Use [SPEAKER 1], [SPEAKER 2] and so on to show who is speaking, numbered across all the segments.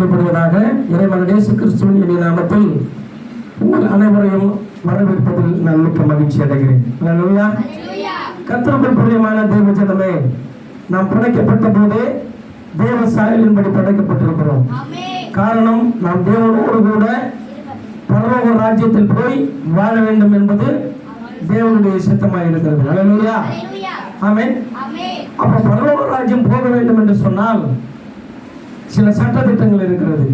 [SPEAKER 1] இறைமகன் இயேசு கிறிஸ்துவின் இனிய நாமத்தில் உங்கள் அனைவரையும் வரவேற்பதில் நான் மிக்க மகிழ்ச்சி அடைகிறேன். அல்லேலூயா. கர்த்தருக்குள் பிரியமான தேவ ஜனமே, நாம் படைக்கப்பட்ட போதே தேவ சாயலின்படி படைக்கப்பட்டிருக்கிறோம். காரணம், நாம் தேவனோடு கூட பரலோக ராஜ்யத்தில் போய் வாழ வேண்டும் என்பது தேவனுடைய சித்தமாக இருக்கிறது. அல்லேலூயா. ஆமென். அப்ப பரலோக ராஜ்யம் போக வேண்டும் என்று சொன்னால் சில சட்ட திட்டங்கள் இருக்கிறது.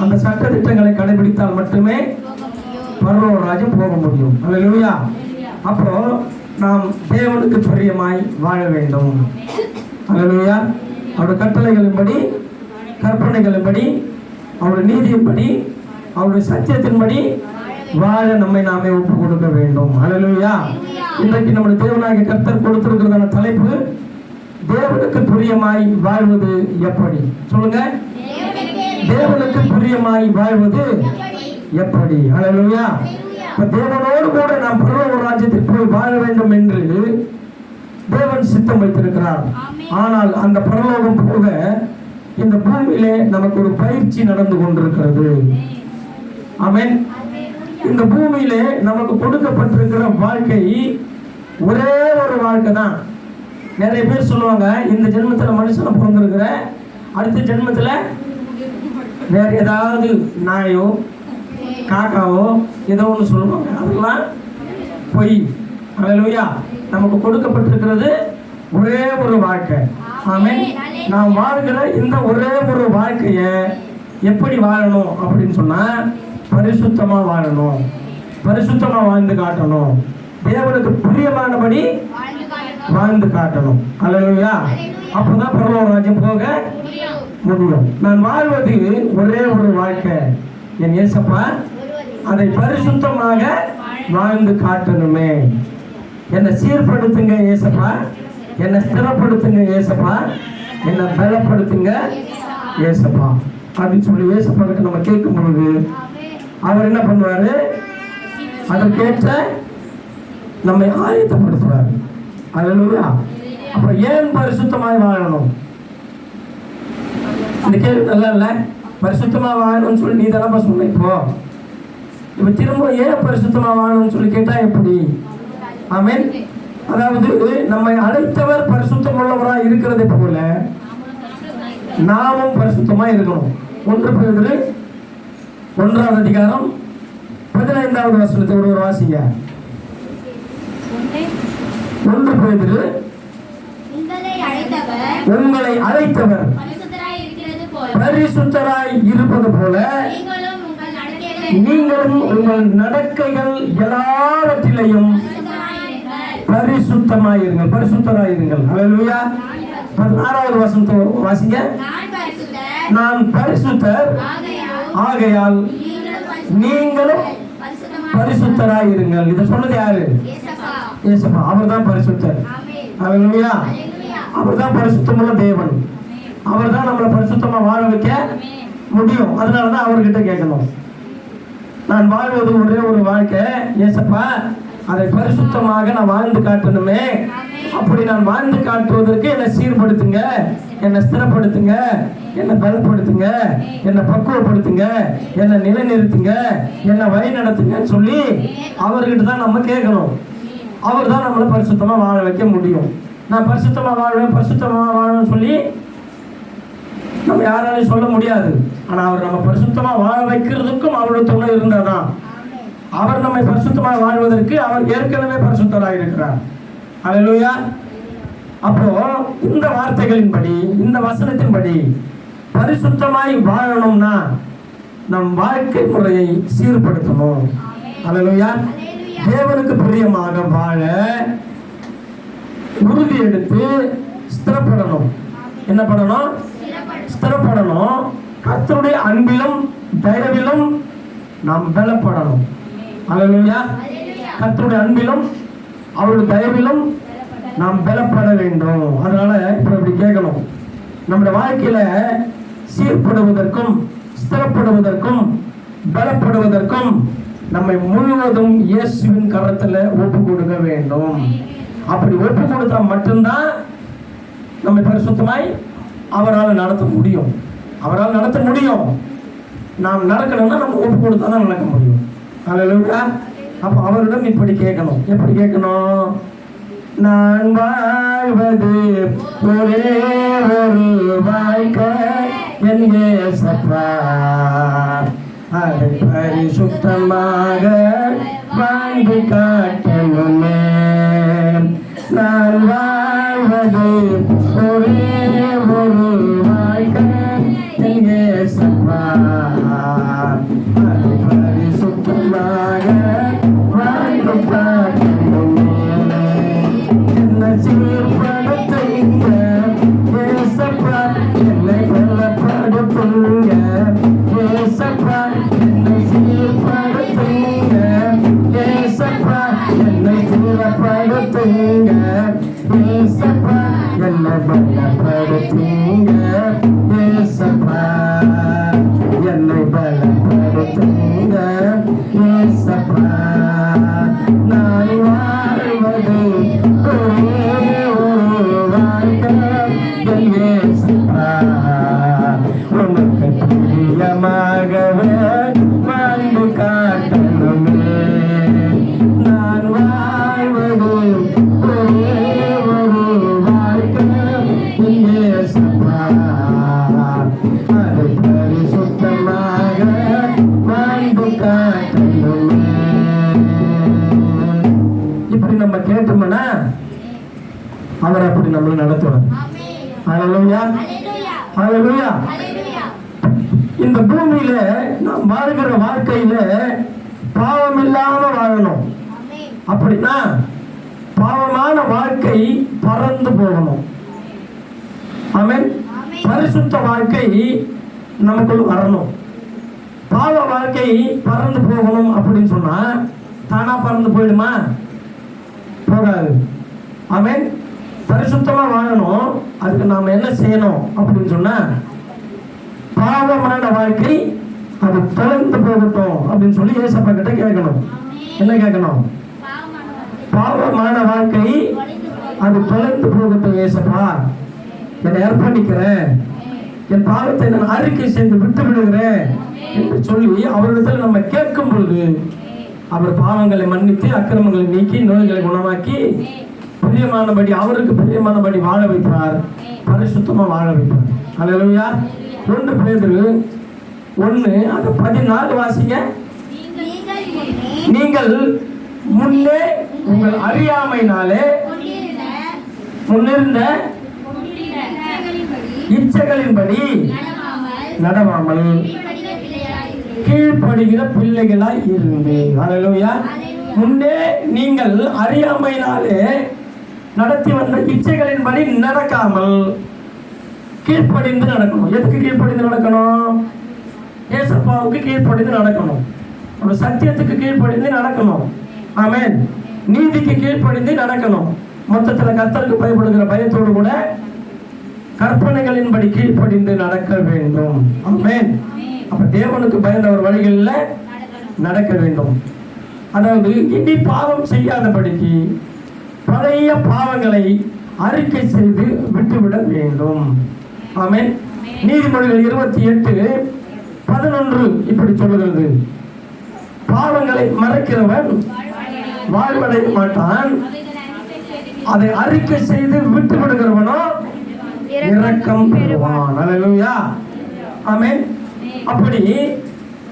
[SPEAKER 1] அந்த சட்ட திட்டங்களை கடைபிடித்தால் மட்டுமே பரலோக ராஜ்யம் போக முடியும். அல்லேலூயா. அப்போ நாம் தேவனுக்கு பிரியமாய் வாழ வேண்டும். அல்லேலூயா. அவருடைய கட்டளைகளின்படி, கற்பனைகளின்படி, அவருடைய நீதியின்படி, அவருடைய சத்தியத்தின்படி வாழ நம்மை நாமே ஒப்பு கொடுக்க வேண்டும். அல்லேலூயா. இன்றைக்கு நம்முடைய தேவனாகிய கர்த்தர் கொடுத்திருக்கிறதான தலைப்பு, தேவனுக்கு பிரியமாய் வாழ்வது எப்படி? சொல்லுங்க. தேவனுக்கு பிரியமாய் வாழ்வது எப்படி? அல்லேலூயா. தேவனோடு கூட நாம் பரலோக ராஜ்யத்தில் போய் வாழ வேண்டும் என்று தேவன் சித்தம் வைத்திருக்கிறார். ஆனால் அந்த பரலோகம் போக இந்த பூமியிலே நமக்கு ஒரு பயிற்சி நடந்து கொண்டிருக்கிறது. ஆமென். இந்த பூமியிலே நமக்கு கொடுக்கப்பட்டிருக்கிற வாழ்க்கை ஒரே ஒரு வாழ்க்கை தான். நிறைய பேர் சொல்லுவாங்க, இந்த ஜென்மத்துல மனுஷனை பிறந்திருக்கிற, அடுத்த ஜென்மத்துல வேற ஏதாவது நாயோ காக்காவோ ஏதோ ஒன்று சொல்லுவாங்க. அதெல்லாம் பொய். அல்லேலூயா. நமக்கு கொடுக்கப்பட்டிருக்கிறது ஒரே ஒரு வாழ்க்கை. ஆமென். நாம் வாழ்கிற இந்த ஒரே ஒரு வாழ்க்கையை எப்படி வாழணும் அப்படின்னு சொன்னா, பரிசுத்தமா வாழணும், பரிசுத்தமா வாழ்ந்து காட்டணும், தேவனுக்கு பிரியமானபடி வாழ்ந்து காட்டணும். அல்லேலூயா. அப்பதான் பரலோக ராஜ்யம் போக முடியும். நான் வாழ்வது ஒரே ஒரு வாழ்க்கை, என் இயேசப்பா அதை பரிசுத்தமாக வாழ்ந்து காட்டணுமே. என்னை சீர்படுத்துங்க இயேசப்பா, என்னை ஸ்திரப்படுத்துங்க இயேசப்பா, என்னை பலப்படுத்துங்க இயேசப்பா அப்படின்னு சொல்லி இயேசப்பா கிட்ட நம்ம கேட்கும் பொழுது அவர் என்ன பண்ணுவாரு? அதற்கேற்ற நம்மை ஆயத்தப்படுத்துவார். அல்லேலூயா. அப்ப ஏன் பரிசுத்தமாய் வாழணும்? இந்த கேள்வி நல்லா இல்லை. பரிசுத்தமா வாழணும்னு சொல்லி நீ தானப்பா சொன்ன. இப்ப திரும்ப ஏன் பரிசுத்தமா வாழணும்னு சொல்லி கேட்டா எப்படி? ஆமென். அதாவது நம்மை அழைத்தவர் பரிசுத்தம் உள்ளவராய் இருக்கிறதை போல நாமும் பரிசுத்தமா இருக்கணும். 1 பேதுரு 1ஆம் அதிகாரம் 15வது வசனத்தை ஒரு வாசிங்க. 1 பேதுரு, உங்களை அழைத்தவர் பரிசுத்தராய் இருப்பது போல நீங்களும் உங்கள் நடக்கைகள் எல்லாவற்றிலையும் பரிசுத்தமாயிருங்கள், பரிசுத்தராயிருங்கள். அல்லேலூயா. 16வது வசனத்தை வாசிங்க. நான் பரிசுத்தர் ஆகையால் நீங்களும் பரிசுத்தராயிருங்கள். இதை சொன்னது யாரு? இயேசுப்பா. அவர் தான் பரிசுத்தர். அல்லேலூயா. அவர் தான் பரிசுத்தமுள்ள தேவன். அவர் தான் நம்மளை பரிசுத்தமா வாழ வைக்க முடியும். அதனாலதான் அவர்கிட்ட கேட்கணும். நான் வாழ்வது ஒரே ஒரு வாழ்க்கை இயேசப்பா, அதை பரிசுத்தமாக நான் வாழ்ந்து காட்டணுமே. அப்படி நான் வாழ்ந்து காட்டுவதற்கு என்னை சீர்படுத்துங்க, என்னை ஸ்திரப்படுத்துங்க, என்னை பலப்படுத்துங்க, என்னை பக்குவப்படுத்துங்க, என்னை நிலைநிறுத்துங்க, என்னை வழி நடத்துங்கன்னு சொல்லி அவர்கிட்ட தான் நம்ம கேட்கணும். அவர் தான் நம்மளை பரிசுத்தமா வாழ வைக்க முடியும். நான் பரிசுத்தமா வாழ்வேன், பரிசுத்தமா வாழணும்னு சொல்லி நம்ம யாராலையும் சொல்ல முடியாது. ஆனா அவர் நம்ம பரிசுத்தமா வாழ வைக்கிறதுக்கும் அவருடைய துணை இருந்தாதான். அவர் நம்மை பரிசுத்தமா வாழ்வதற்கு அவர் ஏற்கனவே பரிசுத்தராக இருக்கிறார். அல்லேலூயா. அப்போ இந்த வார்த்தைகளின்படி, இந்த வசனத்தின்படி பரிசுத்தமாய் வாழணும்னா நம் வாழ்க்கை முறையை சீர்படுத்தணும். அல்லேலூயா. தேவனுக்கு பிரியமாக வாழ உறுதி எடுத்து ஸ்திரப்படணும். என்ன பண்ணணும்? ஸ்திரப்படணும். கர்த்தருடைய அன்பிலும் தயவிலும் நாம் பலப்படணும். அல்லேலூயா. கர்த்தருடைய அன்பிலும் அவருடைய தயவிலும் நாம் பலப்பட வேண்டும். அதனால இப்ப இப்படி கேட்கணும். நம்முடைய வாழ்க்கையில சீர்படுவதற்கும் ஸ்திரப்படுவதற்கும் பலப்படுவதற்கும் நம்மை முழுவதும் இயேசுவின் கரத்துல ஒப்பு கொடுக்க வேண்டும். அப்படி ஒப்பு கொடுத்தா மட்டும்தான் நம்மை பரிசுத்தமாய் அவரால் நடத்த முடியும். அவரால் நடத்த முடியும். நாம் நடக்கணும்னா நம்ம ஒப்பு கொடுத்தா தான் நடக்க முடியும். அல்லேலூயா. அப்போ அவரிடம் இப்படி கேட்கணும். எப்படி கேட்கணும்? நான் வாழ்வது ஒரே ஒரு வாழ்க்கை என் இயேசப்பா, அதை பரிசுத்தமாக வாழ்ந்து காட்டணுமே. நான் வாழ்வது ஒரே ஒரு வாழ்க்கை என் இயேசப்பா, அதை பரிசுத்தமாக வாழ்ந்து காட்டணுமே. என்னை சீர்படுத்துங்க இயேசப்பா, என்னை பலப்படுத்துங்க இயேசப்பா, என்னை சீர்படுத்துங்க இயேசப்பா, என்னை சீர்படுத்துங்க இயேசப்பா, என்னை பலப்படுத்துங்க இயேசப்பா, என்னை பலப்படுத்துங்க இயேசப்பா. நான் வாழ்வது ஒரே ஒரு வாழ்க்கை என் இயேசப்பா, உனக்கு பிரியமாகவே வாழ்ந்து காட்டணுமே. நான் வாழ்வது ஒரே ஒரு வாழ்க்கை என் இயேசப்பா, அதை பரிசுத்தமாக வாழ்ந்து காட்டணுமே. இப்படி நம்ம கேட்டோம்னா அவர் அப்படி நம்மளை நடத்துவார். ஹல்லேலூயா, ஹல்லேலூயா. இந்த பூமியில நாம் வாழ்கிற வாழ்க்கையில பாவம் இல்லாம வாழணும். அப்படின்னா பாவமான வாழ்க்கை பறந்து போகணும். ஆமென். பரிசுத்த வாழ்க்கை நமக்குள் வரணும். பாவ வாழ்க்கை பறந்து போகணும் அப்படின்னு சொன்னா தானா பறந்து போயிடுமா? போகாது. ஆமென். பரிசுத்தமா வாழணும். அதுக்கு நாம என்ன செய்யணும் அப்படின்னு சொன்னா, பாவமான வாழ்க்கை அது தொலைந்து போகட்டும் அப்படின்னு சொல்லி ஏசப்பா கிட்ட கேட்கணும். என்ன கேட்கணும்? பாவமான வாழ்க்கை அது தொலைந்து போகட்டும் ஏசப்பா, என்னை அர்ப்பணிக்கிறேன், என் பாவத்தை நான் அறிக்கை செய்து விட்டு விடுகிறேன் என்று சொல்லி அவரிடத்தில் நம்ம கேட்கும் பொழுது அவர் பாவங்களை மன்னித்து அக்கிரமங்களை நீக்கி நோய்களை குணமாக்கி பிரியமானபடி அவருக்கு பிரியமானபடி வாழ வைப்பார், பரிசுத்தமா வாழ வைப்பார். அல்லேலூயா. 1 பேதுரு 1:14 வாசிங்க. நீங்கள் முன்னே உங்கள் அறியாமையினாலே முன்னிருந்த இச்சைகளின்படி நடவாமல் கீழ்ப்படுகிற பிள்ளைகளாய் இருந்து. அல்லேலூயா. முன்னே நீங்கள் அறியாமையினாலே நடத்தி வந்த இச்சைகளின்படி நடக்காமல் கீழ்ப்படிந்து நடக்கணும். எதுக்கு கீழ்ப்படிந்து நடக்கணும்? ஏசப்பாவுக்கு கீழ்ப்படிந்து நடக்கணும். ஒரு சத்தியத்துக்கு கீழ்ப்படிந்து நடக்கணும். ஆமென். நீதிக்கு கீழ்ப்படிந்து நடக்கணும். மொத்தத்தில் கர்த்தருக்கு பயப்படுகிற பயத்தோடு கூட கற்பனைகளின்படி கீழ்ப்படிந்து நடக்க வேண்டும். ஆமென். அப்ப தேவனுக்கு பயந்த ஒரு வழிகளில் நடக்க வேண்டும். அதாவது இனி பாவம் செய்யாதபடிக்கு பழைய பாவங்களை அறிக்கை செய்து விட்டுவிட வேண்டும். ஆமென். நீதிமொழிகள் 28:11 இப்படி சொல்லுகிறது, பாவங்களை மறைக்கிறவன் வாழ்வடைய மாட்டான், அதை அறிக்கை செய்து விட்டு விடுகிறவனோ இரக்கம் பெறுவான். அல்லேலூயா. ஆமென். அப்படி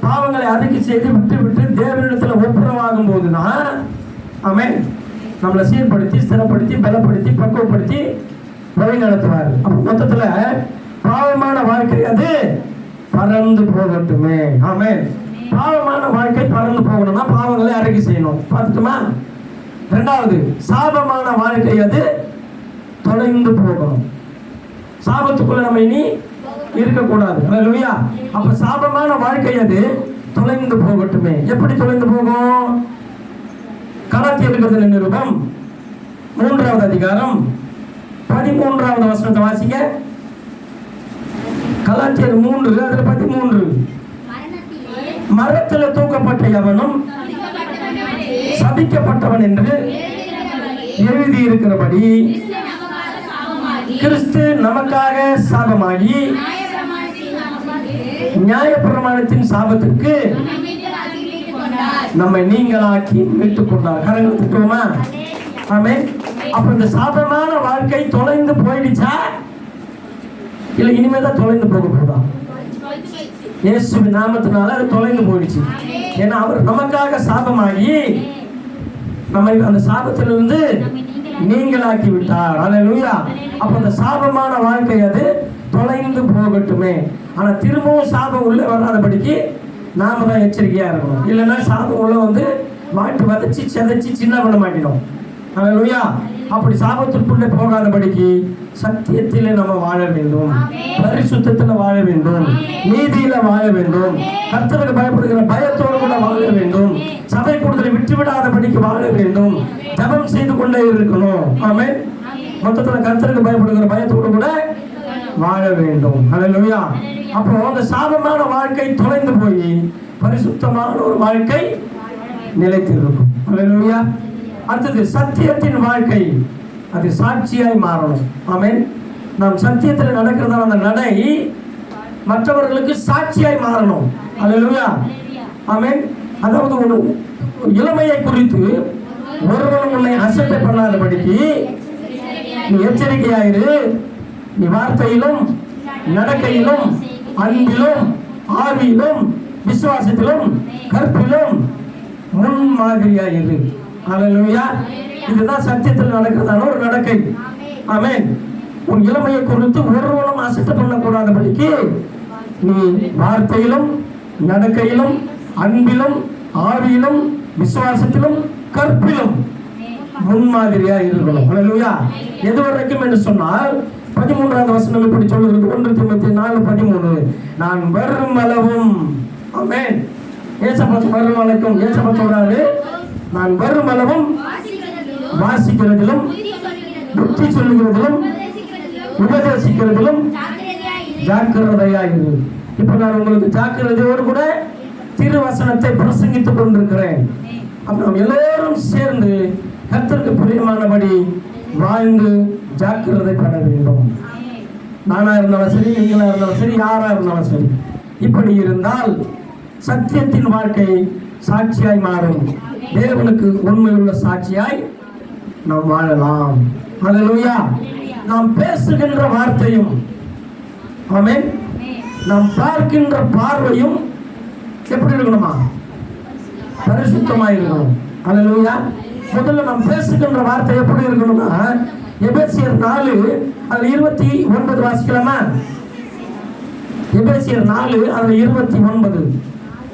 [SPEAKER 1] பாவங்களை அறிக்கை செய்து விட்டு விட்டு தேவனிடத்தில் ஒப்புரவாகும் போதுதான் ஆமென் நம்மளை சீர்படுத்தி ஸ்திரப்படுத்தி பலப்படுத்தி பக்குவப்படுத்தி வழி நடத்துவார். அப்போ மொத்தத்தில் பாவமான வாழ்க்கை அது பறந்து போகட்டுமே. ஆமென். பாவமான வாழ்க்கை பறந்து போகணும்னா பாவங்களை அறிக்கை செய்யணும். பார்த்துட்டுமா? 2வது, சாபமான வாழ்க்கை அது தொலைந்து போகணும். சாபத்துக்குள்ள நம்ம இனி இருக்கக்கூடாது. அல்லேலூயா. அப்ப சாபமான வாழ்க்கை அது தொலைந்து போகட்டுமே. எப்படி தொலைந்து போகும்? கலாத்தியர் நிருபம் 3வது அதிகாரம் 13வது வசனத்தை வாசிங்க. கலாத்தியர் 3:13 மரத்தில் தூக்கப்பட்ட எவனும் சபிக்கப்பட்டவன் என்று எழுதி இருக்கிறபடி கிறிஸ்து நமக்காக சாபமாகி நியாயப்பிரமாணத்தின் சாபத்திற்கு நம்மை நீங்களாக்கி மீட்டுக் கொண்டார். கரங்களை திட்டுவோமா? ஆமென். அப்ப இந்த சாபமான வாழ்க்கை தொலைந்து போயிடுச்சா இல்ல இனிமேதான் தொலைந்து போக போதா? இயேசுவின் நாமத்தினால அது தொலைந்து போயிடுச்சு. ஏன்னா அவர் நமக்காக சாபமாகி நம்மை அந்த சாபத்திலிருந்து நீங்களாக்கி விட்டார். அல்லேலூயா. அப்ப அந்த சாபமான வாழ்க்கை அது தொலைந்து போகட்டுமே. ஆனா திரும்பவும் சாபம் உள்ள வராதபடிக்கு நாம தான் எச்சரிக்கையா இருக்கணும். இல்லைன்னா சாபம் உள்ள வந்து மாட்டு வதச்சி செதைச்சி சின்ன பண்ண மாட்டிடும். அல்லேலூயா. அப்படி சாபத்திற்குள்ளே போகாதபடிக்கு சத்தியத்திலே நம்ம வாழ வேண்டும், பரிசுத்தத்தில் வாழ வேண்டும், நீதியில வாழ வேண்டும், கர்த்தருக்கு பயப்படுகிற பயத்தோடு கூட வாழ வேண்டும், சபை கூடுதலை விட்டுவிடாதபடிக்கு வாழ வேண்டும், ஜெபம் செய்து கொண்டே இருக்கணும். ஆமென். மொத்தத்துல கர்த்தருக்கு பயப்படுகிற பயத்தோடு கூட வாழ வேண்டும். அல்லேலூயா. அப்போ அந்த சாபமான வாழ்க்கை தொலைந்து போய் பரிசுத்தமான ஒரு வாழ்க்கை நிலைத்திருக்கும். அல்லேலூயா. அடுத்தது சத்தியத்தின் வாழ்க்கை, அது சாட்சியாய் மாறணும். ஆமென். நாம் சத்தியத்தில் நடக்கிறதான அந்த நடை மற்றவர்களுக்கு சாட்சியாய் மாறணும். அல்லேலூயா. ஆமென். அதாவது ஒரு இளமையை குறித்து ஒருவனும் உன்னை அசட்டை பண்ணாதபடிக்கு நீ எச்சரிக்கையாயிரு. நீ வார்த்தையிலும் நடக்கையிலும் அன்பிலும் ஆவியிலும் விசுவாசத்திலும் கற்பிலும் முன்மாதிரியாயிரு. அல்லேலூயா. இதுதான் சத்தியத்தில் நடக்கிறதான ஒரு நடக்கை. ஆமென். உன் இளமையை குறித்து ஒருவனும் அசட்டை பண்ணக்கூடாதபடிக்கு நீ வார்த்தையிலும் நடக்கையிலும் அன்பிலும் ஆவியிலும் விசுவாசத்திலும் கற்பிலும் முன்மாதிரியா இருக்கணும். அல்லேலூயா. எது வரைக்கும் என்று சொன்னால் 13வது வசனம் இப்படி சொல்லுகிறது. 1 தீமோத்தேயு 4:13. நான் வரும் அளவும். ஆமென். ஏசப்பா வரும் அளவும் ஏசப்பா சொல்றாரு, நான் வரும் அளவும் வாசிக்கிறதிலும் புத்தி சொல்லுகிறதிலும் உபதேசிக்கிறதிலும் ஜாக்கிரதையாயிரு. இப்ப நான் உங்களுக்கு ஜாக்கிரதையோடு கூட திருவசனத்தை பிரசங்கித்துக் கொண்டிருக்கிறேன். நாம் எல்லோரும் சேர்ந்து கர்த்தருக்கு பிரியமானபடி வாழ்ந்து ஜாக்கிரதைப்பட வேண்டும். நானா இருந்தாலும் சரி, நீங்களா இருந்தாலும் சரி, யாரா இருந்தாலும் சரி. இப்படி இருந்தால் சத்தியத்தின் வாழ்க்கை சாட்சியாய் மாறும். தேவனுக்கு உண்மையுள்ள சாட்சியாய் நாம் வாழலாம். அல்லேலூயா. நாம் பேசுகின்ற வார்த்தையும், ஆமென், நாம் பார்க்கின்ற பார்வையும் எப்படி இருக்கணுமா? பரிசுத்தமாய் இருக்கணும். அல்லேலூயா. முதல்ல நாம் பேசுகின்ற வார்த்தை எப்படி இருக்கணும்னா, எபேசியர் 4:29 வாசிக்கலாமா? எபேசியர் 4:29.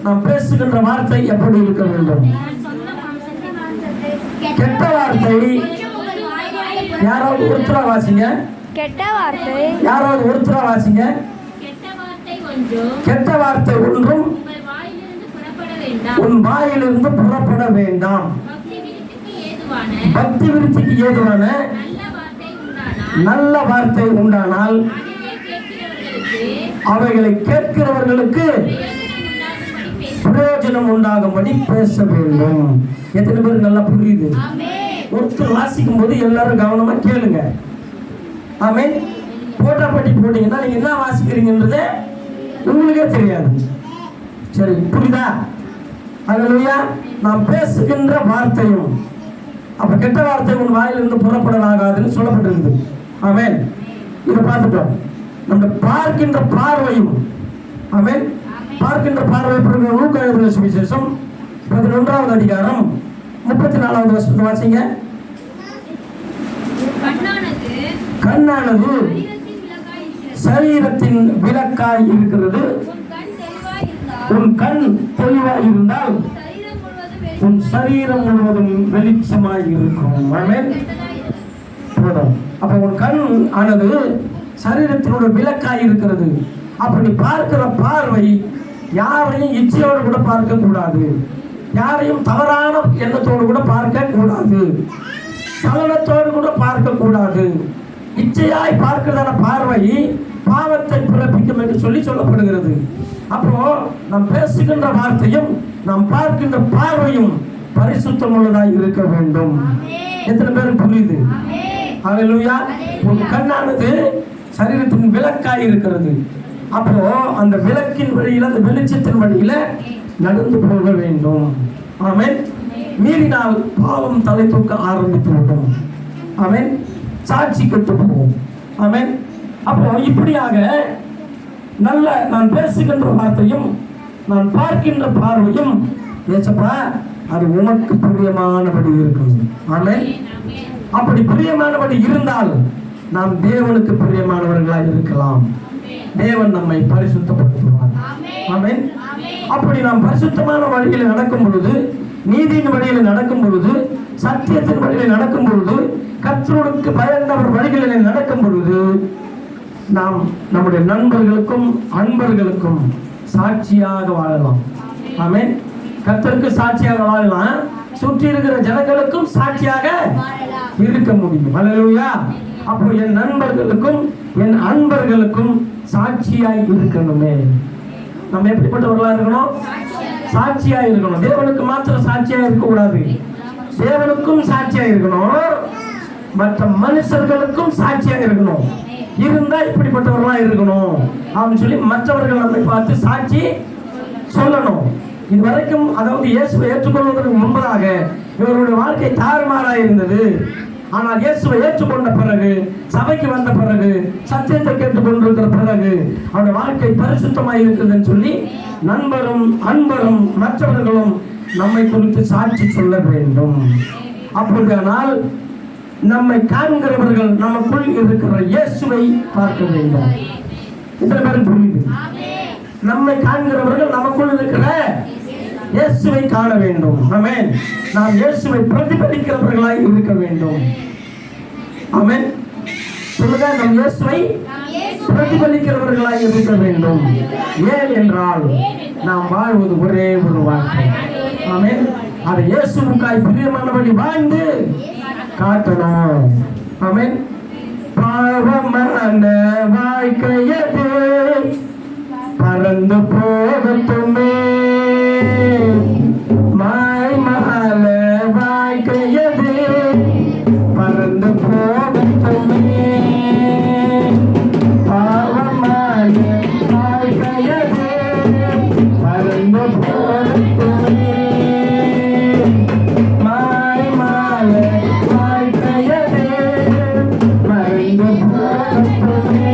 [SPEAKER 1] நாம் பேசுகின்ற வார்த்தை எப்படி இருக்க வேண்டும்? கெட்ட வார்த்தை யாராவது ஒருத்தரா வாசிங்க.
[SPEAKER 2] கெட்ட வார்த்தை
[SPEAKER 1] யாராவது ஒருத்தரா வாசிங்க. கெட்ட வார்த்தை ஒன்றும் உன் வாயிலிருந்து புறப்பட வேண்டாம். பக்தி விருத்திக்கு ஏதுவான நல்ல வார்த்தை உண்டானால் அவைகளை கேட்கிறவர்களுக்கு பிரயோஜனம் உண்டாகும்படி பேச வேண்டும். எத்தனை பேருக்கு நல்லா புரியுது? ஒருத்தர் வாசிக்கும் போது எல்லாரும் கவனமா கேளுங்க. ஆமென். போட்டாப்பட்டி போட்டீங்கன்னா நீங்க என்ன வாசிக்கிறீங்கன்றதே உங்களுக்கே தெரியாது. சரி, புரியுதா? அல்லேலூயா. நாம் பேசுகின்ற வார்த்தையும், அப்ப கெட்ட வார்த்தை உன் வாயிலிருந்து புறப்படலாகாதுன்னு சொல்லப்பட்டிருக்குது. ஆமென். இதை பார்த்துட்டோம். நம்ம பார்க்கின்ற பார்வையும், ஆமென், பார்க்கின்ற பார்வை லூக்கா எழுதின சுவிசேஷம் 11வது அதிகாரம் 34வது வசனத்தை வாசிங்க. கண்ணானது சரீரத்தின் விளக்காய் இருக்கிறது. உன் கண் தெளிவாய் இருந்தால் உன் சரீரம் முழுவதும் வெளிச்சமாய் இருக்கும். ஆமென். அப்ப உன் கண் ஆனது சரீரத்தினோட விளக்காய் இருக்கிறது. அப்ப நீ பார்க்கிற பார்வை யாரையும் இச்சையோடு கூட பார்க்க கூடாது, யாரையும் தவறான எண்ணத்தோடு கூட பார்க்க கூடாது, சலனத்தோடு கூட பார்க்க கூடாது. இச்சையாய் பார்க்கிறதான பார்வை பாவத்தை பிறப்பிக்கும் என்று சொல்லப்படுகிறது. அப்போ நாம் பேசுகின்ற வார்த்தையும் நாம் பார்க்கின்ற பார்வையும் பரிசுத்தம் உள்ளதாய் இருக்க வேண்டும். எத்தனை பேருக்கு புரியுது? அல்லேலூயா. உன் கண்ணானது சரீரத்தின் விளக்காய் இருக்கிறது. அப்போ அந்த விளக்கின் வழியில, அந்த வெளிச்சத்தின் வழியில நடந்து போக வேண்டும். ஆமென். மீறினால் பாவம் தலை தூக்க ஆரம்பித்து விடும். ஆமென். சாட்சி கெட்டு போகும். ஆமென். அப்போ இப்படியாக நல்ல நான் பேசுகின்ற வார்த்தையும் நான் பார்க்கின்ற பார்வையும் ஏசப்பா அது உனக்கு பிரியமானபடி இருக்கும். ஆமென். அப்படி பிரியமானபடி இருந்தால் நாம் தேவனுக்கு பிரியமானவர்களாக இருக்கலாம். தேவன் நம்மை பரிசுத்தப்படுத்துவார். ஆமென். அப்படி நாம் பரிசுத்தமான வழியில் நடக்கும் பொழுது, நீதியின் வழியில் நடக்கும் பொழுது, சத்தியத்தின் வழியில் நடக்கும் பொழுது, கர்த்தருக்கு பயந்தவர் வழிகளில் நடக்கும் பொழுது நாம் நம்முடைய நண்பர்களுக்கும் அன்பர்களுக்கும் சாட்சியாக வாழலாம். ஆமென். கர்த்தருக்கு சாட்சியாக வாழலாம், சுற்றி இருக்கிற ஜனங்களுக்கும் சாட்சியாக இருக்க முடியும். அல்லேலூயா. அப்போ என் நண்பர்களுக்கும் என் அன்பர்களுக்கும் சாட்சியாய் இருக்கணுமே. நம்ம எப்படிப்பட்டவர்களா இருக்கணும்? சாட்சியா இருக்கணும். தேவனுக்கு மாத்திரம் சாட்சியா இருக்க கூடாது, தேவனுக்கும் சாட்சியா இருக்கணும், மற்ற மனுஷர்களுக்கும் சாட்சியா இருக்கணும். இருந்தா இப்படிப்பட்டவர்களா இருக்கணும் அப்படின்னு சொல்லி மற்றவர்கள் நம்மை பார்த்து சாட்சி சொல்லணும். இதுவரைக்கும் அதாவது இயேசுவை ஏற்றுக்கொள்வதற்கு முன்பதாக இவருடைய வாழ்க்கை தாறுமாறா இருந்தது. ஆனால் இயேசுவை ஏற்றுக்கொண்ட பிறகு, சபைக்கு வந்த பிறகு, சத்தியத்தை கேட்டுக்கொண்டிருக்கிற பிறகு அவருடைய வாழ்க்கை பரிசுத்தமாக இருக்குதுன்னு சொல்லி நண்பரும் அன்பரும் மற்றவர்களும் நம்மை குறித்து சாட்சி சொல்ல வேண்டும். அப்படியானால் நம்மை காண்கிறவர்கள் நமக்குள் இருக்கிற இயேசுவை பார்க்க வேண்டும். இத்தனை பேருக்கு புரியுது? நம்மை காண்கிறவர்கள் நமக்குள் இருக்கிற இயேசுவை காண வேண்டும். ஆமென். நாம் இயேசுவை பிரதிபலிக்கிறவர்களாய் இருக்க வேண்டும். ஆமென். சொல்லுங்க, நம் இயேசுவை பிரதிபலிக்கிறவர்களாய் இருக்க வேண்டும். ஏன் என்றால் நாம் வாழ்வது ஒரே ஒரு வாழ்க்கை. ஆமென். அது இயேசுவுக்காய் பிரியமானபடி வாழ்ந்து காட்டணும். ஆமென். பாவமான வாழ்க்கையது பறந்து போகட்டுமே, மாய்மால வாழ்க்கையது பறந்து போகட்டுமே, பாவமான வாழ்க்கையது பறந்து போகட்டுமே, மாய்மால வாழ்க்கையது பறந்து போகட்டுமே,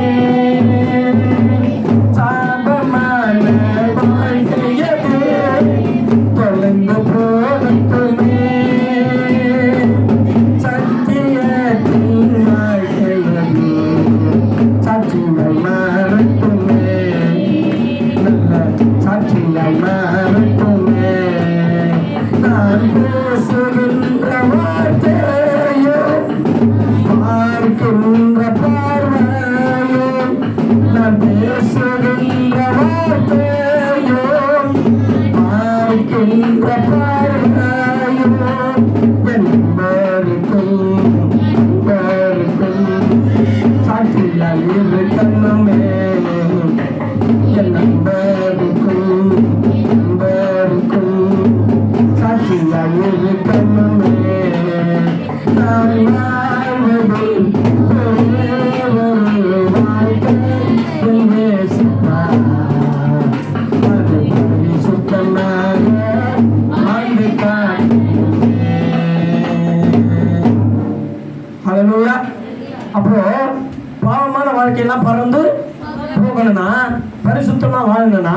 [SPEAKER 1] அப்போ பாவமான வாழ்க்கையெல்லாம் பறந்து போகணும்னா, பரிசுத்தமா வாழணும்னா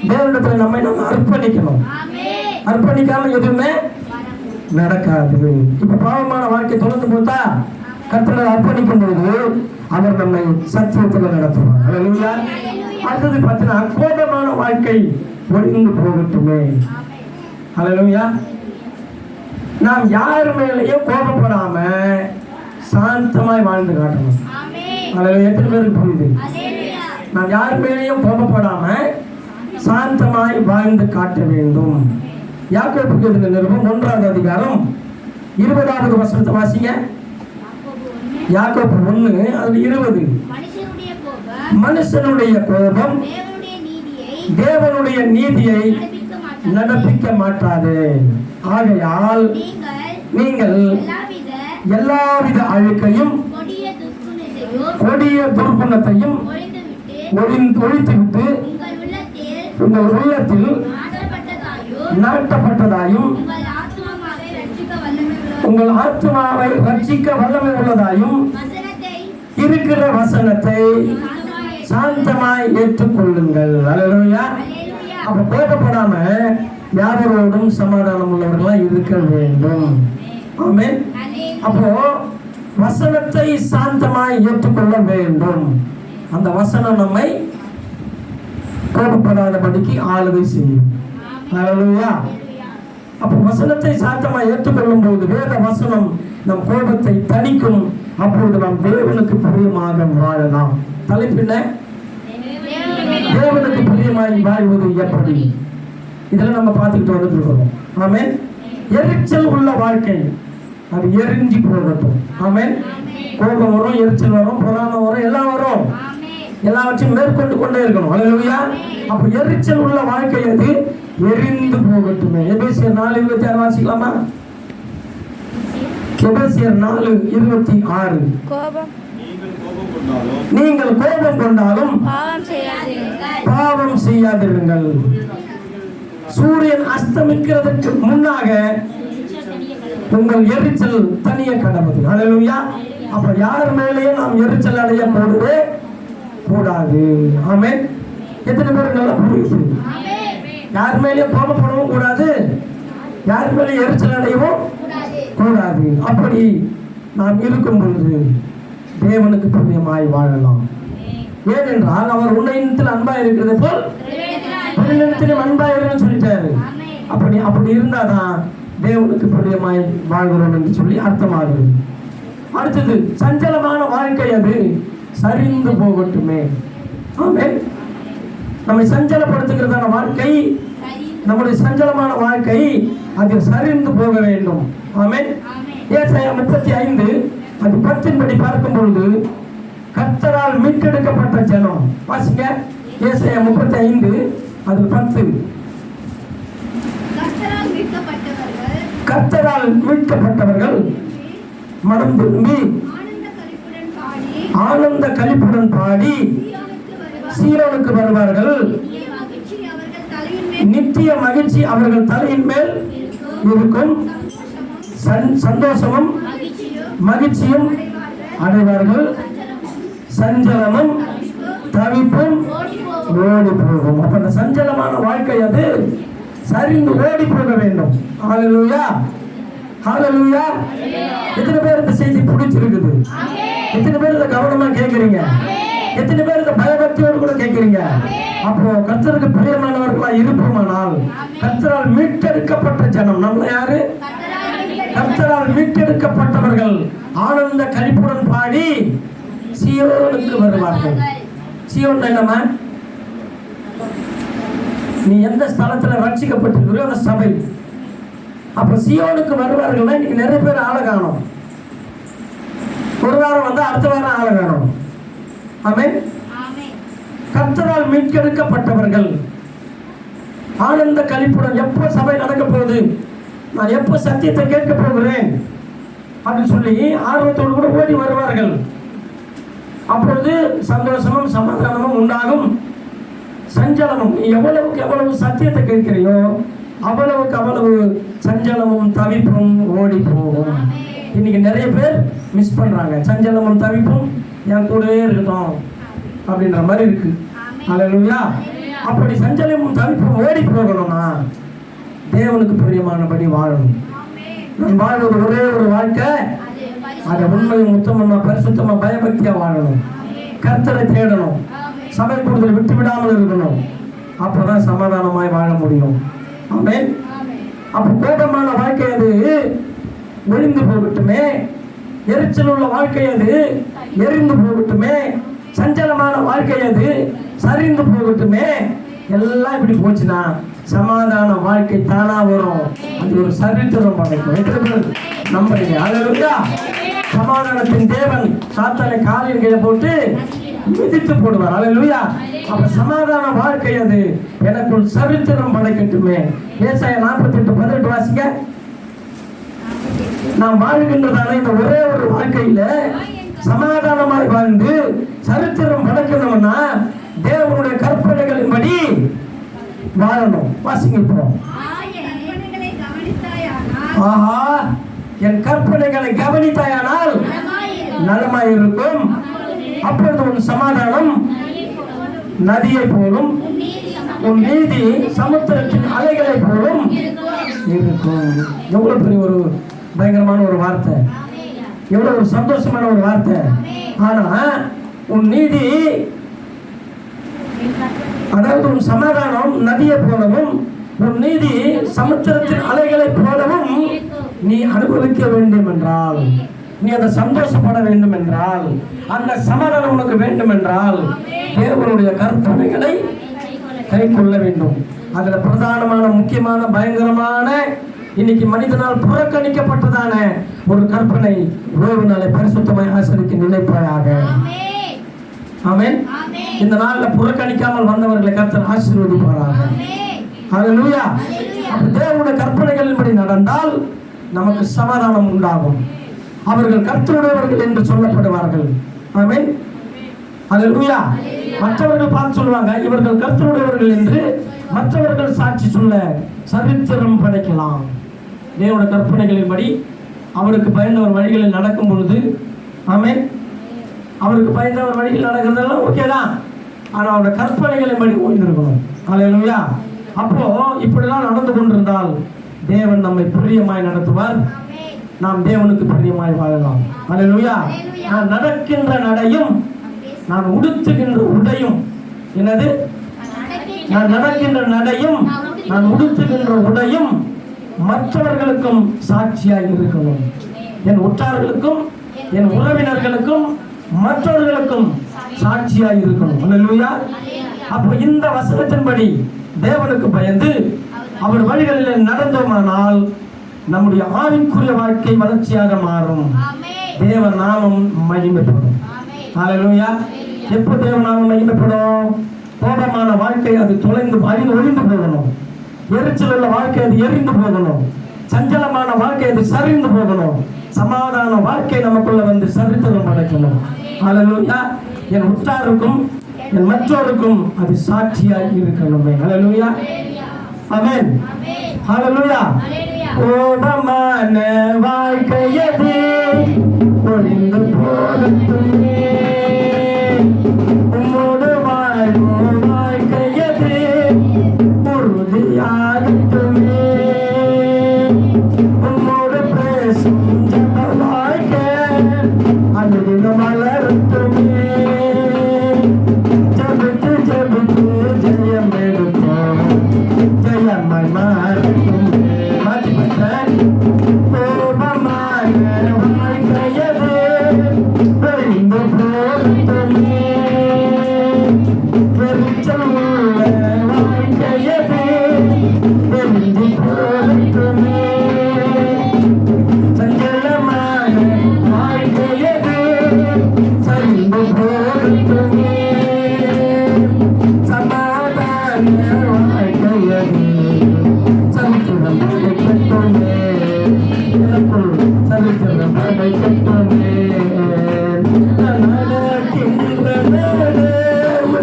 [SPEAKER 1] தேவனிடத்துல நம்ம அர்ப்பணிக்கணும். அர்ப்பணிக்காம எதுவுமே நடக்காது. இப்ப பாவமான வாழ்க்கை தொடர்ந்து போட்டா கர்த்தரை அர்ப்பணிக்கும் போது அவர் நம்மை சத்தியத்துல நடத்துவார். அல்லேலூயா. அடுத்தது பார்த்தீங்கன்னா, கோபமான வாழ்க்கை ஒழிந்து போகட்டுமே. அல்லேலூயா. நாம் யார் மேலேயும் கோபப்படாம சாந்தமாய் வாழ்ந்து காட்டணும். அதில் எத்தனை பேருக்கு புரியுது? நாம் யார் மேலேயும் கோபப்படாம சாந்தமாய் வாழ்ந்து காட்ட வேண்டும். யாக்கோபுக்கு எழுதின நிருபம் 1ஆம் அதிகாரம் 20வது வசனத்தை வாசிங்க. யாக்கோபு 1 அதுல 20. மனுஷனுடைய கோபம் தேவனுடைய நீதியை நடப்பிக்க மாட்டாது. ஆகையால் நீங்கள் எல்லாவித அழுக்கையும் கொடிய துர்குணத்தையும் ஒழித்துவிட்டு உங்கள் உள்ளத்தில் நாட்டப்பட்டதாயும் உங்கள் ஆத்மாவை ரட்சிக்க வல்லமை உள்ளதாயும் இருக்கிற வசனத்தை சாந்தமாய் ஏற்றுக்கொள்ளுங்கள். அல்லேலூயா. அப்ப கோபப்படாம யாரோடும் சமாதானம் உள்ளவர்களா இருக்க வேண்டும். ஆமென். அப்போ வசனத்தை சாந்தமாய் ஏற்றுக்கொள்ள வேண்டும். அந்த வசனம் நம்மை கோபப்படாதபடிக்கு ஆளுகை செய்யும். அல்லேலூயா. அப்போ வசனத்தை சாந்தமாய் ஏற்றுக்கொள்ளும் போது வேத வசனம் நம் கோபத்தை தணிக்கும். அப்பொழுது நாம் தேவனுக்கு பிரியமாக வாழலாம். தலைப்பின தேவனுக்கு பிரியமாய் வாழ்வது எப்படி, இதெல்லாம் நம்ம பார்த்துக்கிட்டு வந்துட்டு இருக்கோம். ஆமென். எரிச்சல் உள்ள வாழ்க்கை அது எரிஞ்சு போகட்டும். ஆமென். கோபம் வரும், எரிச்சல் வரும், பொறாமை வரும், எல்லாம் வரும். எல்லாவற்றையும் மேற்கொண்டு கொண்டே இருக்கணும். அல்லேலூயா. அப்ப எரிச்சல் உள்ள வாழ்க்கை அது எரிந்து போகட்டுமே. எபேசியர் 4:26 வாசிக்கலாமா? எபேசியர் 4:26. நீங்கள் கோபம் கொண்டாலும் பாவம் செய்யாதிருங்கள். சூரியன் அஸ்தமிக்கிறதுக்கு முன்னாக உங்கள் எரிச்சல் தனிய கடவுது. அல்லேலூயா. அப்ப யார் மேலேயும் நாம் எரிச்சல் அடைய போடவே கூடாது. ஆமென். எத்தனை பேர் நல்லா புரியுது? யார் மேலேயும் கோபப்படவும் கூடாது, யார் மேலேயும் எரிச்சல் அடையவும் கூடாது. அப்படி நாம் இருக்கும் பொழுது தேவனுக்கு பிரியமாய் வாழலாம். ஏனென்றால் அவர் உன்னிடத்தில் அன்பா இருக்கிறது போல் பிறனிடத்திலும் அன்பா இருக்குன்னு சொல்லிட்டாரு. அப்படி இருந்தாதான் தேவனுக்கு பிரியமாய் வாழ்கிறோம் என்று சொல்லி அர்த்தமாகுது. அடுத்தது சஞ்சலமான வாழ்க்கை அது சரிந்து போகட்டுமே. ஆமென். நம்மை சஞ்சலப்படுத்துகிறதான வாழ்க்கை, நம்முடைய சஞ்சலமான வாழ்க்கை அது சரிந்து போக வேண்டும். ஆமென். ஏசாயா 35 அது 10 படி பார்க்கும் பொழுது கர்த்தரால் மீட்டெடுக்கப்பட்ட ஜனம். வாசிங்க. ஏசாயா 35 அது 10. கர்த்தரால் மீட்கப்பட்டவர்கள் மனம் திரும்பி ஆனந்த களிப்புடன் பாடி சீயோனுக்கு வருவார்கள். நித்திய மகிழ்ச்சி அவர்கள் தலையின் மேல் இருக்கும். சந்தோஷமும் மகிழ்ச்சியும் அடைவார்கள். சஞ்சலமும் தவிப்பும் ஓடி போகும். அப்ப அந்த சஞ்சலமான வாழ்க்கை அது சரிந்து ஓடி போக வேண்டும். ஹல்லேலூயா. ஹல்லேலூயா. எத்தனை பேர் இந்த செய்தி பிடிச்சிருக்குது? எத்தனை பேர் இதை கவனமா கேட்குறீங்க? எத்தனை பேர் இந்த பயபக்தியோடு கூட கேட்குறீங்க? அப்போ கர்த்தருக்கு பிரியமானவர்களா இருப்போமானால் கர்த்தரால் மீட்டெடுக்கப்பட்ட ஜனம். நம்ம யாரு? கர்த்தரால் மீட்டெடுக்கப்பட்டவர்கள் ஆனந்த களிப்புடன் பாடி சீயோனுக்கு வருவார்கள். சீயோன் என்னமா? நீ எந்த ஸ்தலத்துல ரட்சிக்கப்பட்டிருக்கிற அந்த சபை. அப்ப சீயோனுக்கு வருவார்கள். இன்னைக்கு நிறைய பேர் ஆளை காணும். ஒரு வாரம் வந்தா அடுத்த வாரம் ஆளை காணும். ஆமென். கர்த்தரால் மீட்டெடுக்கப்பட்டவர்கள் ஆனந்த களிப்புடன் எப்போ சபை நடக்க போகுது, நான் எப்போ சத்தியத்தை கேட்க போகிறேன் அப்படின்னு சொல்லி ஆர்வத்தோடு கூட ஓடி வருவார்கள். அப்பொழுது சந்தோஷமும் சமாதானமும் உண்டாகும். சஞ்சலமும், நீ எவ்வளவுக்கு எவ்வளவு சத்தியத்தை கேட்கிறையோ அவ்வளவுக்கு அவ்வளவு சஞ்சலமும் தவிப்பும் ஓடி போகும். இன்னைக்கு நிறைய பேர் மிஸ் பண்றாங்க. சஞ்சலமும் தவிப்பும் என் கூடவே இருக்கட்டும் அப்படின்ற மாதிரி இருக்கு. அல்லேலூயா. அப்படி சஞ்சலமும் தவிப்பும் ஓடி போகணும்னா தேவனுக்கு பிரியமானபடி வாழணும். நான் வாழ்வது ஒரே ஒரு வாழ்க்கை, அதை உண்மையும் உத்தமமா பரிசுத்தமா பயபக்தியா வாழணும். கர்த்தரை தேடணும். சபை கூடுதல் விட்டு விடாமல் இருக்கணும். அப்பதான் சமாதானமாய் வாழ முடியும். ஆமென். அப்ப கோபமான வாழ்க்கை அது ஒழிந்து போகட்டுமே. எரிச்சல் உள்ள வாழ்க்கை அது எரிந்து போகட்டுமே. சஞ்சலமான வாழ்க்கை அது சரிந்து போகட்டுமே. எல்லாம் இப்படி போச்சுன்னா சமாதான வாழ்க்கை தானா வரும். அது ஒரு சரித்திரம் படைக்கும். எத்தனை பேர் நம்புறீங்க? அல்லேலூயா. சமாதானத்தின் தேவன் சாத்தானை காலின் கீழே போட்டு மிதித்து போடுவார். அல்லேலூயா. அப்ப சமாதான வாழ்க்கை அது எனக்குள் சரித்திரம் படைக்கட்டுமே. ஏசாயா 48:18 வாசிங்க. நாம் வாழ்கின்றதான இந்த ஒரே ஒரு வாழ்க்கையில சமாதானமாய் வாழ்ந்து சரித்திரம் படைக்கணும்னா தேவனுடைய கற்பனைகளின்படி வாழணும். வாசிங்க இப்போ. ஆஹா, என் கற்பனைகளை கவனித்தாயானால் நலமாயிருக்கும். அப்பொழுது உன் சமாதானம் நதியை போலும், உன் நீதி சமுத்திரத்தின் அலைகளை போலும் இருக்கும். எவ்வளவு பெரிய ஒரு பயங்கரமான ஒரு வார்த்தை, எவ்வளவு ஒரு சந்தோஷமான ஒரு வார்த்தை. ஆனா உன் நீதி, அதாவது உன் சமாதானம் நதியை போலவும் உன் நீதி சமுத்திரத்தின் அலைகளை போலவும் நீ அனுபவிக்க வேண்டும் என்றால், நீ அதை சந்தோஷப்பட வேண்டும் என்றால், அந்த சமாதானம் உனக்கு வேண்டும் என்றால் தேவனுடைய கற்பனைகளை கை கொள்ள வேண்டும். அதுல பிரதானமான முக்கியமான பயங்கரமான இன்னைக்கு மனிதனால் புறக்கணிக்கப்பட்டதான ஒரு கற்பனை, ஓய்வு நாளை பரிசுத்தமாய் ஆசரிக்க நினைப்பாயாக. ஆமென். இந்த நாள்ல புறக்கணிக்காமல் வந்தவர்களை கர்த்தர் ஆசீர்வதிப்பாராக. ஹல்லேலூயா. தேவனுடைய கற்பனைகளின்படி நடந்தால் நமக்கு சமாதானம் உண்டாகும். அவர்கள் கர்த்தருடையவர்கள் என்று சொல்லப்படுவார்கள். ஆமென். ஹல்லேலூயா. மற்றவர்கள் பார்த்து சொல்லுவாங்க, இவர்கள் கர்த்தருடையவர்கள் என்று மற்றவர்கள் சாட்சி சொல்ல சரித்திரம் படைக்கலாம். தேவனுடைய கற்பனைகளின்படி அவருக்கு பயந்தவர் வழிகளில் நடக்கும் பொழுது, ஆமென், அவருக்கு பயந்தவர் வழியில் நடக்கிறதெல்லாம் ஓகே தான். ஆனால் அவருடைய கற்பனைகளின்படி ஓய்ந்திருக்கணும். ஹல்லேலூயா. அப்போ இப்படிலாம் நடந்து கொண்டிருந்தால் தேவன் நம்மை பிரியமாய் நடத்துவார். நாம் தேவனுக்கு பிரியமாய் வாழலாம். ஹல்லேலூயா. நான் நடக்கின்ற நடையும் நான் உடுத்துகின்ற உடையும், என்னது? நான் நடக்கின்ற நடையும் நான் உடுத்துகின்ற உடையும் மற்றவர்களுக்கும் சாட்சியாக இருக்கணும். என் உற்றார்களுக்கும் என் உறவினர்களுக்கும் மற்றவர்களுக்கும் சாட்சியாக இருக்கணும். ஹல்லேலூயா. அப்போ இந்த வசனத்தின்படி தேவனுக்கு பயந்து அவர் வழிகளில் நடந்தோமானால் நம்முடைய ஆவிக்குரிய வாழ்க்கை வளர்ச்சியாக மாறும். தேவ நாமம் மகிமைப்படும். ஹல்லேலூயா. எப்போ தேவ நாமம் மகிமைப்படும்? கோபமான வாழ்க்கை அது தொலைந்து ஒழிந்து போகணும். எரிச்சல் உள்ள வாழ்க்கை அது எரிந்து போகணும். சஞ்சலமான வாழ்க்கை அது சரிந்து போகணும். சமாதான வாழ்க்கை நமக்குள்ள வந்து சரித்திரம் படைக்கணும். ஹல்லேலூயா. என் உற்றாருக்கும் என் மற்றோருக்கும் அது சாட்சியாக இருக்கணுமே. ஹல்லேலூயா. ஆமென். ஹல்லேலூயா. கோபமான வாழ்க்கையது ஒழிந்து போகட்டுமே, உம்மோடு வாழும் வாழ்க்கையது உறுதியாகட்டுமே, உம்மோடு பேசும் ஜப வாழ்க்கை அனுதினம் மலரட்டுமே, ஜபித்து ஜபித்து ஜெயம் எடுப்போம், ஜெயமாய் மாறட்டுமே. மாற்றி பார்த்தேன். கோபமான வாழ்க்கையது ஒழிந்து போகட்டுமே, வெளிச்சம் உள்ள வாழ்க்கையது ஒழிந்து போகட்டுமே, சஞ்சலமான வாழ்க்கையது சரிந்து போகட்டுமே, சமாதான வாழ்க்கையது சரித்திரம் படைக்கட்டுமே, எனக்குள் சரித்திரம் படைக்கட்டுமே. நடக்கின்ற நடையும்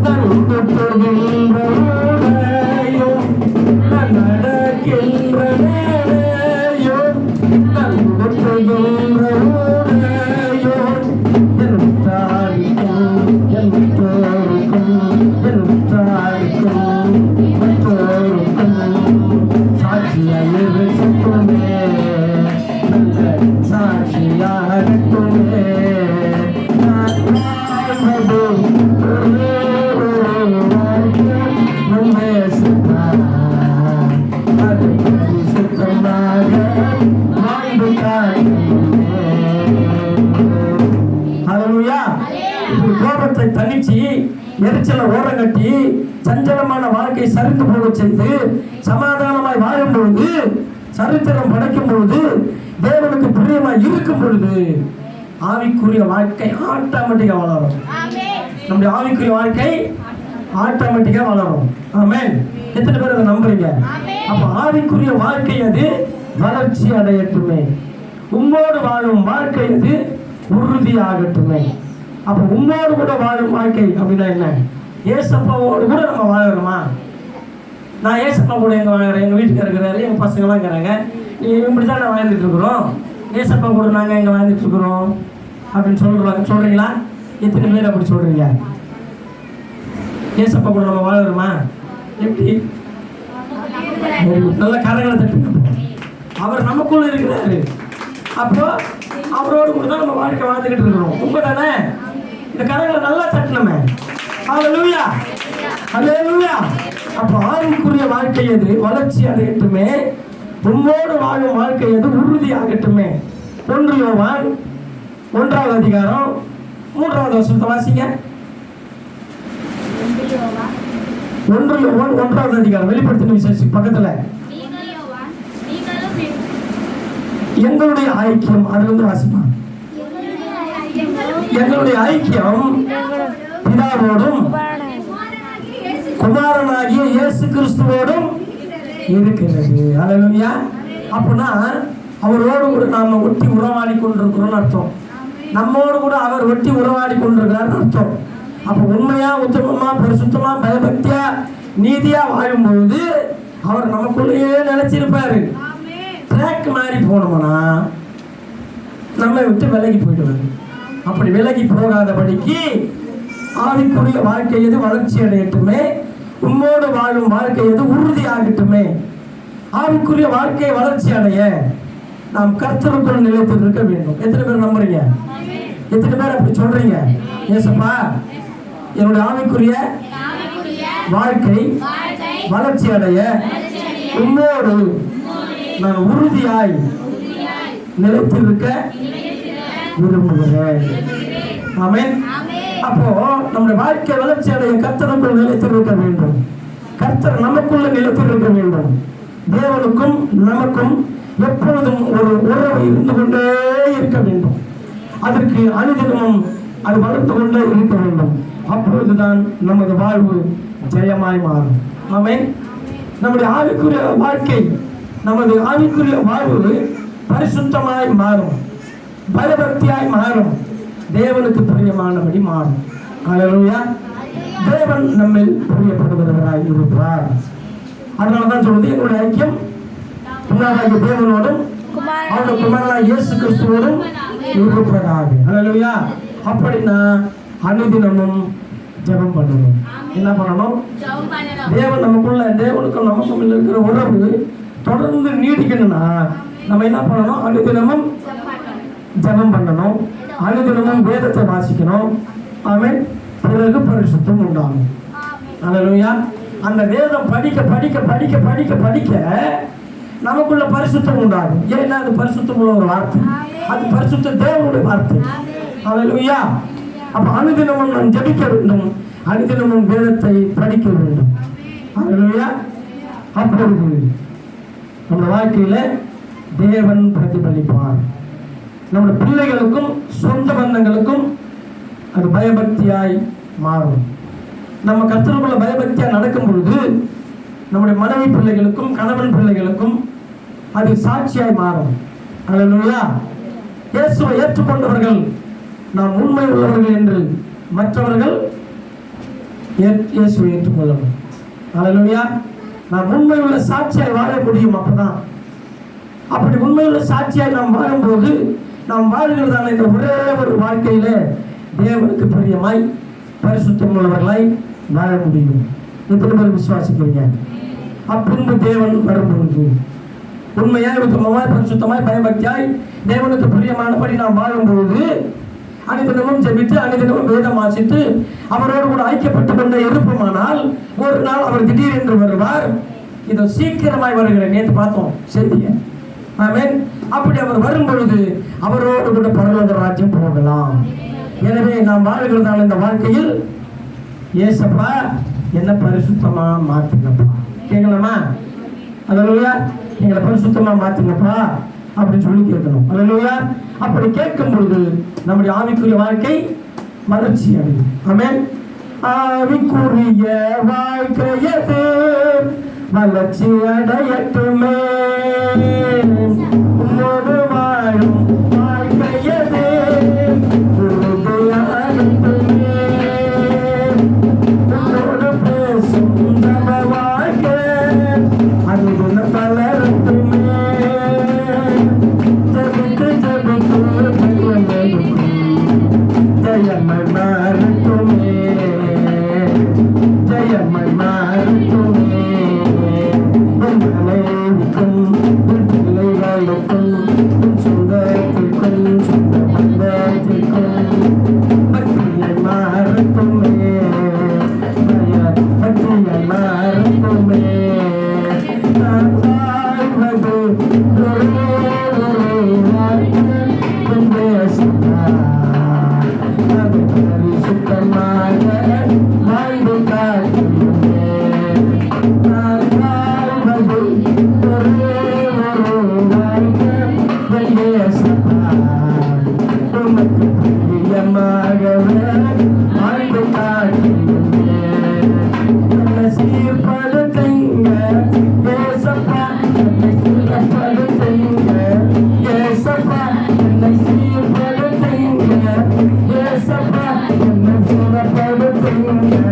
[SPEAKER 1] நடக்கின்ற நடையும் நடக்கின்ற நடையும் என் தாய்க்கும் என் தோருக்கும் என் தாய்க்கும் மற்றோருக்கும் சாட்சியாக இருக்கட்டுமே, நல்ல சாட்சியாக இருக்கட்டுமே. கோபத்தை தணிச்சு எரிச்சலை ஓரங்கட்டி சஞ்சலமான வாழ்க்கை சரிந்து போக செய்து சமாதானமாய் வாழும் பொழுது, சரித்திரம் படைக்கும் பொழுது, தேவனுக்கு பிரியமாய் இருக்கும் பொழுது ஆவிக்குரிய வாழ்க்கை ஆட்டோமேட்டிக்கா வளரும். நம்முடைய ஆவிக்குரிய வாழ்க்கை ஆட்டோமேட்டிக்கா வளரும். ஆமென். எத்தனை பேர் அதை நம்புறீங்க? அப்ப ஆவிக்குரிய வாழ்க்கை அது வளர்ச்சி அடையட்டுமே, உம்மோடு வாழும் வாழ்க்கை அது உறுதியாகட்டுமே. அப்போ உன்னோடு கூட வாழும் வாழ்க்கை அப்படின்னா என்ன? ஏசப்பாவோடு கூட நம்ம வாழணுமா? நான் ஏசப்பா கூட எங்கே வாங்குறேன், எங்கள் வீட்டுக்கு இருக்கிறாரு, எங்கள் பசங்களாம் இருக்கிறாங்க, இப்படி தான் நான் வாழ்ந்துட்டு இருக்கிறோம். ஏசப்பா கூட நாங்கள் எங்கே வாழ்ந்துட்டு இருக்கிறோம் அப்படின்னு சொல்கிறீங்களா? எத்தனை பேர் அப்படி சொல்கிறீங்க? ஏசப்பா கூட நம்ம வாழணுமா? எப்படி? நல்ல கரங்களை தட்டுங்க. அவர் நமக்குள்ள இருக்கிறாரு. அப்போ அவரோடு கூட தான் நம்ம வாழ்க்கை வாழ்ந்துக்கிட்டு இருக்கிறோம். உண்மை தானே? இந்த கரங்களை நல்லா தட்டணுமே. ஹல்லேலூயா, ஹல்லேலூயா. அப்போ ஆவிக்குரிய வாழ்க்கை எது வளர்ச்சி அடையட்டுமே, உம்மோடு வாழும் வாழ்க்கை எது உறுதி ஆகட்டுமே. 1 யோவான் 1ஆம் அதிகாரம் 3ஆவது வசனத்தை வாசிங்க. 1 யோவான் 1ஆவது அதிகாரம் வெளிப்படுத்தின விசேஷம் பக்கத்துல எங்களுடைய ஐக்கியம், அதுல இருந்து வாசிப்பா. எங்களுடைய ஐக்கியம் பிதாவோடும் குமாரனாகிய இயேசு கிறிஸ்துவோடும் இருக்கிறது. ஹல்லேலூயா. அப்படின்னா அவரோடு கூட நாம ஒட்டி உறவாடி கொண்டிருக்கிறோம்னு அர்த்தம். நம்மோடு கூட அவர் ஒட்டி உறவாடி கொண்டிருக்கிறார்னு அர்த்தம். அப்ப உண்மையா, உத்தமமா, பரிசுத்தமா, பயபக்தியா, நீதியா வாழும்பொழுது அவர் நமக்குள்ளேயே நினைச்சிருப்பாரு. ட்ராக் மாறி போனோம்னா நம்ம விட்டு விலகி போயிடுவாரு. அப்படி விலகி போகாதபடிக்கு ஆவிக்குரிய வாழ்க்கை எது வளர்ச்சி அடையட்டுமே, உம்மோடு வாழும் வாழ்க்கை எது உறுதி ஆகட்டுமே. ஆவிக்குரிய வாழ்க்கையை வளர்ச்சி அடைய நாம் கர்த்தருக்குள் நிலைத்து இருக்க வேண்டும். எத்தனை பேர் நம்புறீங்க? எத்தனை பேர் அப்படி சொல்றீங்க? ஏசப்பா, என்னுடைய ஆவிக்குரிய வாழ்க்கை வளர்ச்சி அடைய உம்மோடு நான் உறுதியாய் நிலைத்திருக்க விரும்புகிறேன். ஆமென். அப்போ நம்முடைய வாழ்க்கை வளர்ச்சி அடைய கர்த்தருக்குள் நிலைத்திருக்க வேண்டும். கர்த்தர் நமக்குள்ள நிலைத்திருக்க வேண்டும். தேவனுக்கும் நமக்கும் எப்பொழுதும் ஒரு உறவு இருந்து கொண்டே இருக்க வேண்டும். அதற்கு அனுதினமும் அது வளர்த்து கொண்டே இருக்க வேண்டும். அப்பொழுதுதான் நமது வாழ்வு ஜெயமாய் மாறும். ஆமென். நம்முடைய ஆவிக்குரிய வாழ்க்கை, நமது ஆவிக்குரிய வாழ்வு பரிசுத்தமாய் மாறும், பயபக்தியாய் மாறும், தேவனுக்கு பிரியமானபடி மாறும். ஹல்லேலூயா. தேவன் நம்மில் பிரியப்படுகிறவராய் இருப்பார். அதனாலதான் சொல்றது, எங்களுடைய ஐக்கியம் பிதாவாகிய தேவனோடும் அவருடைய குமாரனாகிய இயேசு கிறிஸ்துவோடும் இருப்பதாக. ஹல்லேலூயா. அப்படின்னா அனுதினமும் ஜெபம் பண்ணணும். என்ன பண்ணணும்? தேவன் நமக்குள்ள, தேவனுக்கும் நமக்கும் இருக்கிற உறவு தொடர்ந்து நீடிக்கணும்னா நம்ம என்ன பண்ணணும்? அனுதினமும் ஜெபம் பண்ணணும், அனுதினமும் வேதத்தை வாசிக்கணும். ஆமென். பிறகு பரிசுத்தம் உண்டாகும். ஹல்லேலூயா. அந்த வேதம் படிக்க படிக்க படிக்க படிக்க படிக்க நமக்குள்ள பரிசுத்தம் உண்டாகும். ஏன்னா அது பரிசுத்தம் உள்ள ஒரு வார்த்தை, அது பரிசுத்த தேவனுடைய வார்த்தை. ஹல்லேலூயா. அப்ப அனுதினமும் நாம் ஜெபிக்க வேண்டும், அனுதினமும் வேதத்தை படிக்க வேண்டும். ஹல்லேலூயா. அப்பொழுது நம்ம வாழ்க்கையில தேவன் பிரதிபலிப்பார். நம்முடைய பிள்ளைகளுக்கும் சொந்த பந்தங்களுக்கும் அது பயபக்தியாய் மாறும். நம்ம கர்த்தருக்குள்ள பயபக்தியா நடக்கும் பொழுது நம்முடைய மனைவி பிள்ளைகளுக்கும் கணவன் பிள்ளைகளுக்கும் அது சாட்சியாய் மாறும். ஹல்லேலூயா. இயேசுவை ஏற்றுக்கொண்டவர்கள் நாம் உண்மை உள்ளவர்கள் என்று மற்றவர்கள் இயேசுவை ஏற்றுக்கொள்ளணும். ஹல்லேலூயா. நாம் உண்மை உள்ள சாட்சியாய் வாழ முடியும். அப்பதான் அப்படி உண்மையுள்ள சாட்சியாய் நாம் வாழும்போது நாம் வாழ்கிறதான இந்த ஒரே ஒரு வாழ்க்கையில தேவனுக்கு பிரியமாய் பரிசுத்தம் உள்ளவர்களாய் வாழ முடியும். எத்தனை பேர் விசுவாசிக்கிறீங்க? அப்பின்பு தேவன் வரும்பொழுது உண்மையாய் உத்தமமாய் பரிசுத்தமாய் பயபக்தியாய் தேவனுக்கு பிரியமானபடி நாம் வாழும்பொழுது அனுதினமும் ஜெபித்து அனுதினமும் வேதம் வாசித்து அவரோடு கூட ஐக்கியப்பட்டு கொண்டே இருப்போமானால் ஒரு நாள் அவர் திடீரென்று வருவார். இதோ சீக்கிரமாய் வருகிறேன். நேற்று பார்த்தோம் செய்தியை. ஆமென். அப்படி அவர் வரும் பொழுது அவரோடு கூட பரலோக ராஜ்யம் போகலாம். எனவே நாம் வாழ்கிறதான இந்த வாழ்க்கையில் ஏசப்பா என்ன பரிசுத்தமா மாத்துங்கப்பா கேட்கலாமா? ஹல்லேலூயா. எங்களை பரிசுத்தமா மாத்துங்கப்பா அப்படின்னு சொல்லி கேட்கணும். ஹல்லேலூயா. அப்படி கேட்கும் பொழுது நம்முடைய ஆவிக்குரிய வாழ்க்கை வளர்ச்சி அடையும். ஆமென். ஆவிக்குரிய வாழ்க்கையது வளர்ச்சி அடையட்டுமே, உம்மோடு வாழும் வாழ்க்கையது உறுதியாகும் ஆமென்.